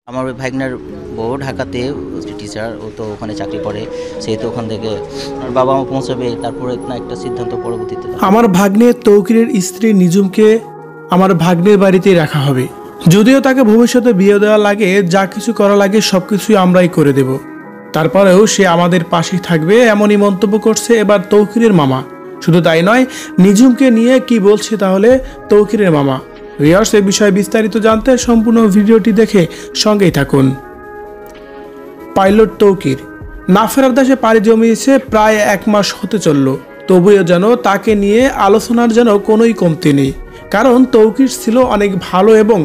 আমার ওই ভাইগনার বউ ঢাকাতে টিচার, ও তো ওখানে চাকরি করে, সেহেতু ওখান থেকে আর বাবা মা পৌঁছাবে, তারপরে না একটা সিদ্ধান্ত পরবর্তীতে। আমার ভাগ্নের তৌকিরের স্ত্রী নিজুমকে আমার ভাগ্নের বাড়িতেই রাখা হবে। যদিও তাকে ভবিষ্যতে বিয়ে দেওয়া লাগে, যা কিছু করা লাগে সবকিছুই আমরাই করে দেব, তারপরেও সে আমাদের পাশেই থাকবে, এমনই মন্তব্য করছে এবার তৌকিরের মামা। শুধু তাই নয়, নিজুমকে নিয়ে কি বলছে তাহলে তৌকিরের মামা। ভিউয়ার্স, এই বিষয়ে বিস্তারিত জানতে সম্পূর্ণ ভিডিওটি দেখে সঙ্গেই থাকুন। পাইলট তৌকির না ফেরার দেশে পাড়ি জমিয়েছে প্রায় 1 মাস হতে চলল, তবুও যেন তাকে নিয়ে আলোচনার যেন কোনোই কমতি নেই। কারণ তৌকির ছিল অনেক ভালো এবং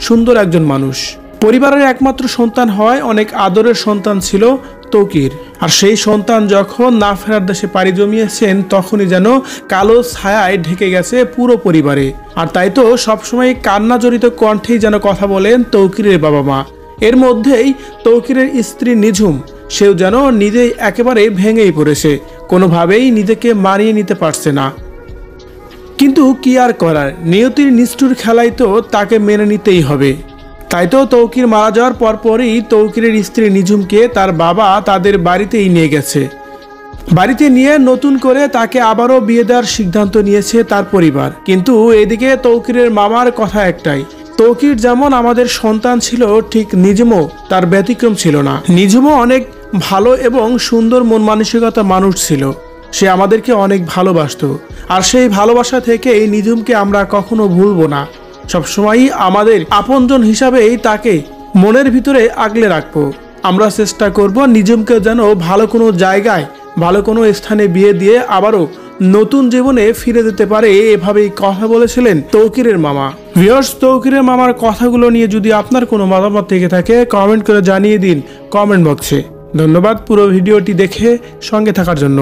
সুন্দর একজন মানুষ। পরিবারের একমাত্র সন্তান হওয়ায় অনেক আদরের সন্তান ছিল তৌকির। আর সেই সন্তান যখন না ফেরার দেশে পাড়ি জমিয়েছেন, তখনই যেন কালো ছায়ায় ঢেকে গেছে পুরো পরিবারে। আর তাই তো সবসময় কান্না জড়িত কণ্ঠেই যেন কথা বলেন তৌকিরের বাবা মা। এর মধ্যেই তৌকিরের স্ত্রী নিঝুম, সেও যেন নিজেই একেবারে ভেঙেই পড়েছে, কোনোভাবেই নিজেকে মানিয়ে নিতে পারছে না। কিন্তু কি আর করার, নিয়তির নিষ্ঠুর খেলায় তো তাকে মেনে নিতেই হবে। তাই তো তৌকির মারা যাওয়ার পরপরই তৌকিরের স্ত্রী নিঝুমকে তার বাবা তাদের বাড়িতেই নিয়ে গেছে। বাড়িতে নিয়ে নতুন করে তাকে আবারও বিয়ে দেওয়ার সিদ্ধান্ত নিয়েছে তার পরিবার। কিন্তু এদিকে তৌকিরের মামার কথা একটাই, তৌকির যেমন আমাদের সন্তান ছিল, ঠিক নিঝুমও তার ব্যতিক্রম ছিল না। নিঝুমও অনেক ভালো এবং সুন্দর মন মানসিকতা মানুষ ছিল, সে আমাদেরকে অনেক ভালোবাসতো। আর সেই ভালোবাসা থেকেই নিঝুমকে আমরা কখনো ভুলবো না, সবসময়ই আমাদের আপনজন হিসাবেই তাকে মনের ভিতরে আগলে রাখবো। আমরা চেষ্টা করব নিঝুমকে যেন ভালো কোনো জায়গায়, ভালো কোনো স্থানে বিয়ে দিয়ে আবারও নতুন জীবনে ফিরে যেতে পারে, এভাবেই কথা বলেছিলেন তৌকিরের মামা। ভিউয়ার্স, তৌকিরের মামার কথাগুলো নিয়ে যদি আপনার কোনো মতামত থেকে থাকে, কমেন্ট করে জানিয়ে দিন কমেন্ট বক্সে। ধন্যবাদ পুরো ভিডিওটি দেখে সঙ্গে থাকার জন্য।